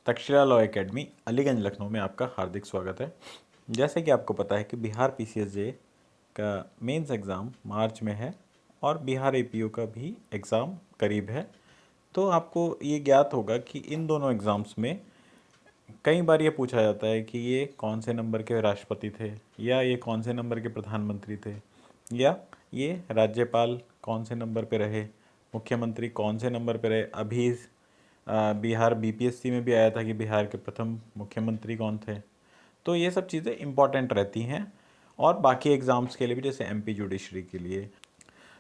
Takshashila law academy Aliganj Lucknow में आपका हार्दिक स्वागत है। जैसे कि आपको पता है कि बिहार पीसीएसजे का मेंस एग्ज़ाम मार्च में है और बिहार एपीओ का भी एग्ज़ाम करीब है। तो आपको ये ज्ञात होगा कि इन दोनों एग्ज़ाम्स में कई बार ये पूछा जाता है कि ये कौन से नंबर के राष्ट्रपति थे, या ये कौन से नंबर के प्रधानमंत्री थे, या ये राज्यपाल कौन से नंबर पे रहे, मुख्यमंत्री कौन से नंबर पे रहे। अभी बिहार बीपीएससी में भी आया था कि बिहार के प्रथम मुख्यमंत्री कौन थे। तो ये सब चीज़ें इम्पॉर्टेंट रहती हैं, और बाकी एग्ज़ाम्स के लिए भी, जैसे एमपी जुडिशरी के लिए,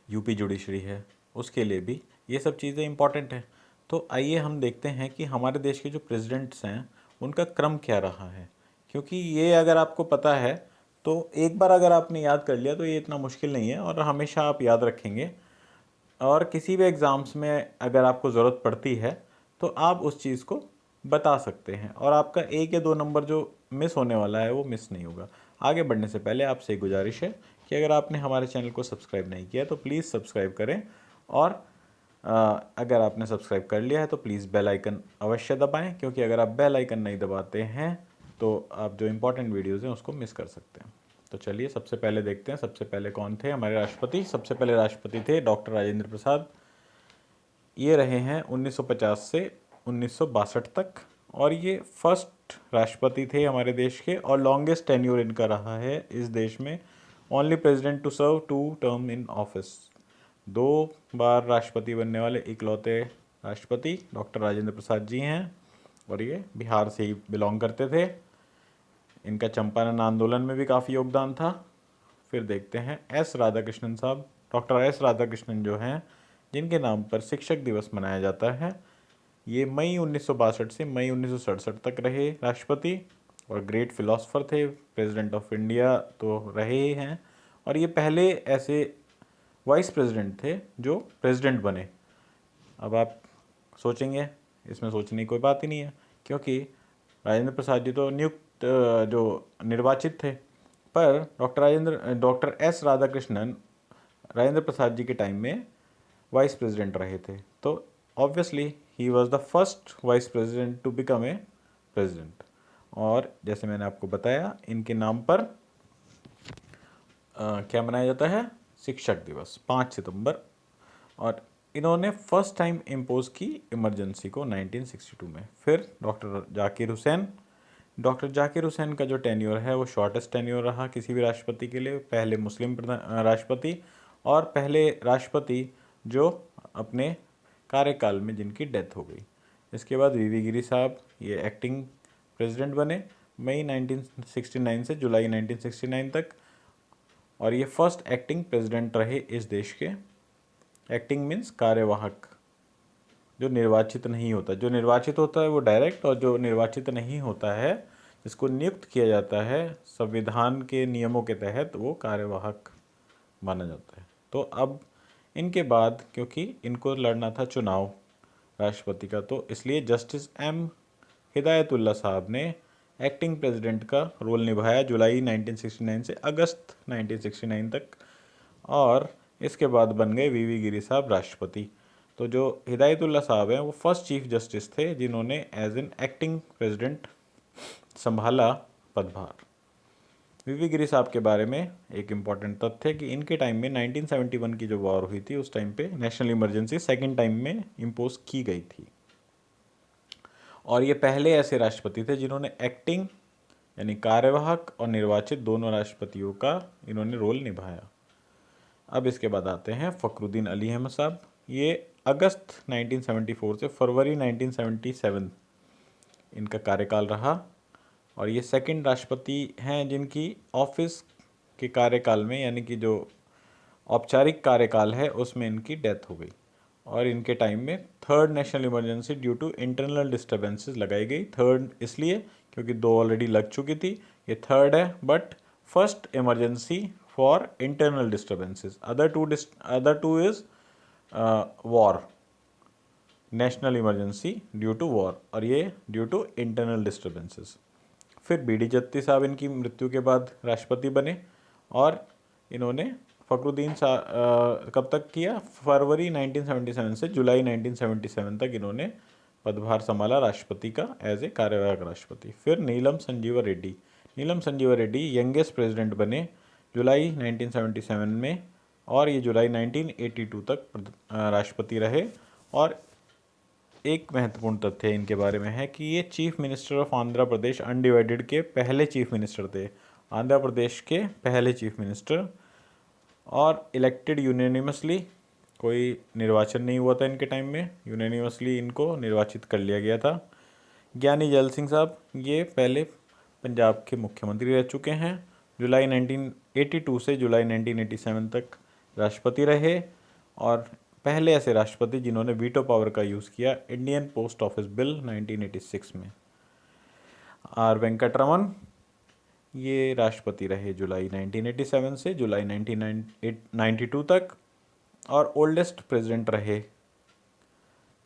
यूपी जुडिशरी है, उसके लिए भी ये सब चीज़ें इम्पॉर्टेंट हैं। तो आइए हम देखते हैं कि हमारे देश के जो प्रेसिडेंट्स हैं उनका क्रम क्या रहा है, क्योंकि ये अगर आपको पता है तो एक बार अगर आपने याद कर लिया तो ये इतना मुश्किल नहीं है और हमेशा आप याद रखेंगे। और किसी भी एग्ज़ाम्स में अगर आपको ज़रूरत पड़ती है तो आप उस चीज़ को बता सकते हैं, और आपका एक या दो नंबर जो मिस होने वाला है वो मिस नहीं होगा। आगे बढ़ने से पहले आपसे गुजारिश है कि अगर आपने हमारे चैनल को सब्सक्राइब नहीं किया तो प्लीज़ सब्सक्राइब करें, और अगर आपने सब्सक्राइब कर लिया है तो प्लीज़ बेल आइकन अवश्य दबाएं, क्योंकि अगर आप बेल आइकन नहीं दबाते हैं तो आप जो इम्पोर्टेंट वीडियोज़ हैं उसको मिस कर सकते हैं। तो चलिए सबसे पहले देखते हैं, सबसे पहले कौन थे हमारे राष्ट्रपति। सबसे पहले राष्ट्रपति थे डॉक्टर राजेंद्र प्रसाद। ये रहे हैं 1950 से 1962 तक, और ये फर्स्ट राष्ट्रपति थे हमारे देश के, और लॉन्गेस्ट टेन्योर इनका रहा है इस देश में। Only president to serve 2 term in office. 2 बार राष्ट्रपति बनने वाले इकलौते राष्ट्रपति डॉक्टर राजेंद्र प्रसाद जी हैं, और ये बिहार से ही बिलोंग करते थे। इनका चंपारण आंदोलन में भी काफ़ी योगदान था। फिर देखते हैं एस राधाकृष्णन साहब। डॉक्टर एस राधाकृष्णन जो हैं, जिनके नाम पर शिक्षक दिवस मनाया जाता है, ये मई 1962 से मई 1967 तक रहे राष्ट्रपति, और ग्रेट फिलोसफर थे, प्रेसिडेंट ऑफ इंडिया तो रहे ही हैं, और ये पहले ऐसे वाइस प्रेसिडेंट थे जो प्रेसिडेंट बने। अब आप सोचेंगे, इसमें सोचने की कोई बात ही नहीं है, क्योंकि राजेंद्र प्रसाद जी तो नियुक्त जो निर्वाचित थे, पर डॉक्टर एस राधाकृष्णन राजेंद्र प्रसाद जी के टाइम में वाइस प्रेसिडेंट रहे थे। तो obviously he was the first vice president to become a president. और जैसे मैंने आपको बताया, इनके नाम पर क्या मनाया जाता है, शिक्षक दिवस 5 सितंबर। और इन्होंने फर्स्ट टाइम इम्पोज की इमरजेंसी को 1962 में। फिर डॉक्टर जाकिर हुसैन का जो टेन्योर है वो शॉर्टेस्ट टेन्योर रहा किसी भी राष्ट्रपति के लिए, पहले मुस्लिम राष्ट्रपति, और पहले राष्ट्रपति जो अपने कार्यकाल में जिनकी डेथ हो गई। इसके बाद वीवी गिरी साहब, ये एक्टिंग प्रेसिडेंट बने मई 1969 से जुलाई 1969 तक, और ये फर्स्ट एक्टिंग प्रेसिडेंट रहे इस देश के। एक्टिंग मीन्स कार्यवाहक, जो निर्वाचित नहीं होता। जो निर्वाचित होता है वो डायरेक्ट, और जो निर्वाचित नहीं होता है, जिसको नियुक्त किया जाता है संविधान के नियमों के तहत, वो कार्यवाहक माना जाता है। तो अब इनके बाद, क्योंकि इनको लड़ना था चुनाव राष्ट्रपति का, तो इसलिए जस्टिस एम हिदायतुल्ला साहब ने एक्टिंग प्रेसिडेंट का रोल निभाया जुलाई 1969 से अगस्त 1969 तक, और इसके बाद बन गए वीवी गिरी साहब राष्ट्रपति। तो जो हिदायतुल्ला साहब हैं वो फर्स्ट चीफ जस्टिस थे जिन्होंने एज एन एक्टिंग प्रेसिडेंट संभाला पदभार। वीवी गिरी साहब के बारे में एक इम्पॉर्टेंट तथ्य है कि इनके टाइम में 1971 की जो वॉर हुई थी, उस टाइम पे नेशनल इमरजेंसी सेकेंड टाइम में इम्पोज की गई थी, और ये पहले ऐसे राष्ट्रपति थे जिन्होंने एक्टिंग यानी कार्यवाहक और निर्वाचित दोनों राष्ट्रपतियों का इन्होंने रोल निभाया। अब इसके बाद आते हैं फ़खरुद्दीन अली अहमद साहब। ये अगस्त 1974 से फरवरी 1977 इनका कार्यकाल रहा, और ये सेकंड राष्ट्रपति हैं जिनकी ऑफिस के कार्यकाल में, यानी कि जो औपचारिक कार्यकाल है उसमें इनकी डेथ हो गई। और इनके टाइम में third national emergency due to internal disturbances लगाई गई। थर्ड इसलिए क्योंकि 2 ऑलरेडी लग चुकी थी, ये थर्ड है, but first emergency for internal disturbances. Other two is war, national emergency due to war, और ये ड्यू टू इंटरनल डिस्टर्बेंसेस। फिर बी.डी. जत्ती साहब इनकी मृत्यु के बाद राष्ट्रपति बने, और इन्होंने फ़खरुद्दीन साहब कब तक किया, फरवरी 1977 से जुलाई 1977 तक इन्होंने पदभार संभाला राष्ट्रपति का एज ए कार्यवाहक राष्ट्रपति। फिर नीलम संजीवा रेड्डी। नीलम संजीवा रेड्डी यंगेस्ट प्रेसिडेंट बने जुलाई 1977 में, और ये जुलाई 1982 तक राष्ट्रपति रहे। और एक महत्वपूर्ण तथ्य इनके बारे में है कि ये chief minister of Andhra Pradesh undivided के पहले चीफ मिनिस्टर थे, आंध्र प्रदेश के पहले चीफ मिनिस्टर, और इलेक्टेड यूनानिमसली, कोई निर्वाचन नहीं हुआ था इनके टाइम में, यूनानिमसली इनको निर्वाचित कर लिया गया था। ज्ञानी जैल सिंह साहब, ये पहले पंजाब के मुख्यमंत्री रह चुके हैं, जुलाई 1982 से जुलाई 1987 तक राष्ट्रपति रहे, और पहले ऐसे राष्ट्रपति जिन्होंने वीटो पावर का यूज़ किया इंडियन पोस्ट ऑफिस बिल 1986 में। आर वेंकटरमन, ये राष्ट्रपति रहे जुलाई 1987 से जुलाई 1992 तक, और ओल्डेस्ट प्रेसिडेंट रहे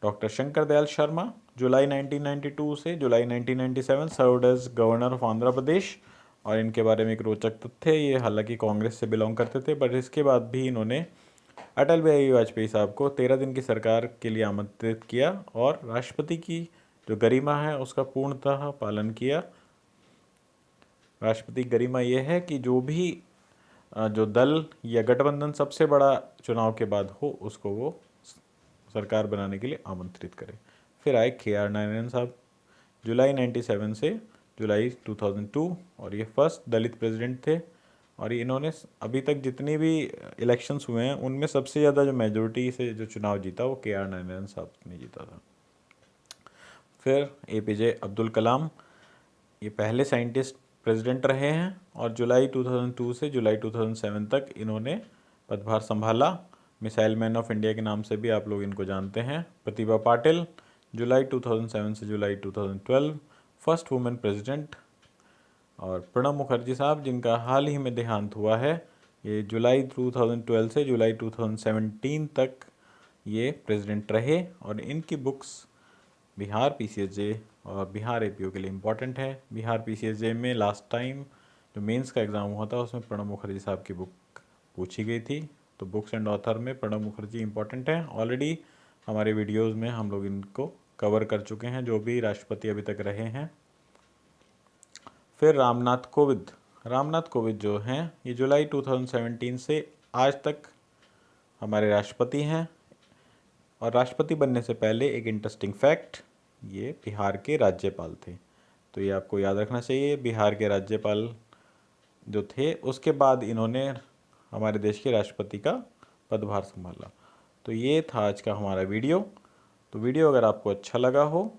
डॉक्टर शंकर दयाल शर्मा, जुलाई 1992 से जुलाई 1997 served as governor of Andhra Pradesh. और इनके बारे में एक रोचक तथ्य, ये हालांकि कांग्रेस से बिलोंग करते थे, बट इसके बाद भी इन्होंने अटल बिहारी वाजपेयी साहब को 13 दिन की सरकार के लिए आमंत्रित किया और राष्ट्रपति की जो गरिमा है उसका पूर्णतः पालन किया। राष्ट्रपति गरिमा ये है कि जो भी जो दल या गठबंधन सबसे बड़ा चुनाव के बाद हो उसको वो सरकार बनाने के लिए आमंत्रित करे। फिर आए KR नारायण साहब, जुलाई 97 से जुलाई 2002, और ये फर्स्ट दलित प्रेसिडेंट थे। और इन्होंने अभी तक जितनी भी इलेक्शंस हुए हैं उनमें सबसे ज़्यादा जो मेजोरिटी से जो चुनाव जीता वो KR नारायण साहब ने जीता था। फिर APJ अब्दुल कलाम, ये पहले साइंटिस्ट प्रेसिडेंट रहे हैं, और जुलाई 2002 से जुलाई 2007 तक इन्होंने पदभार संभाला। मिसाइल मैन ऑफ इंडिया के नाम से भी आप लोग इनको जानते हैं। प्रतिभा पाटिल, जुलाई 2007 से जुलाई 2012 फर्स्ट वुमेन प्रेसिडेंट। और प्रणब मुखर्जी साहब, जिनका हाल ही में देहांत हुआ है, ये जुलाई 2012 से जुलाई 2017 तक ये प्रेसिडेंट रहे। और इनकी बुक्स बिहार PCSJ और बिहार APO के लिए इम्पॉर्टेंट है। बिहार PCSJ में लास्ट टाइम जो मेंस का एग्ज़ाम हुआ था उसमें प्रणब मुखर्जी साहब की बुक पूछी गई थी, तो बुक्स एंड ऑथर में प्रणब मुखर्जी इंपॉर्टेंट है। ऑलरेडी हमारे वीडियोस में हम लोग इनको कवर कर चुके हैं, जो भी राष्ट्रपति अभी तक रहे हैं। फिर रामनाथ कोविंद, रामनाथ कोविंद जो हैं ये जुलाई 2017 से आज तक हमारे राष्ट्रपति हैं। और राष्ट्रपति बनने से पहले एक इंटरेस्टिंग फैक्ट, ये बिहार के राज्यपाल थे, तो ये आपको याद रखना चाहिए। बिहार के राज्यपाल जो थे उसके बाद इन्होंने हमारे देश के राष्ट्रपति का पदभार संभाला। तो ये था आज का हमारा वीडियो। तो वीडियो अगर आपको अच्छा लगा हो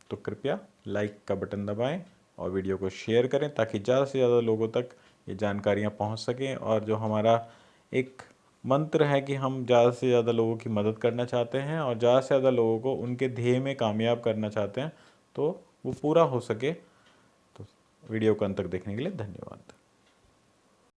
तो कृपया लाइक का बटन दबाएं और वीडियो को शेयर करें ताकि ज़्यादा से ज़्यादा लोगों तक ये जानकारियाँ पहुंच सकें। और जो हमारा एक मंत्र है कि हम ज़्यादा से ज़्यादा लोगों की मदद करना चाहते हैं और ज़्यादा से ज़्यादा लोगों को उनके ध्येय में कामयाब करना चाहते हैं, तो वो पूरा हो सके। तो वीडियो को अंत तक देखने के लिए धन्यवाद।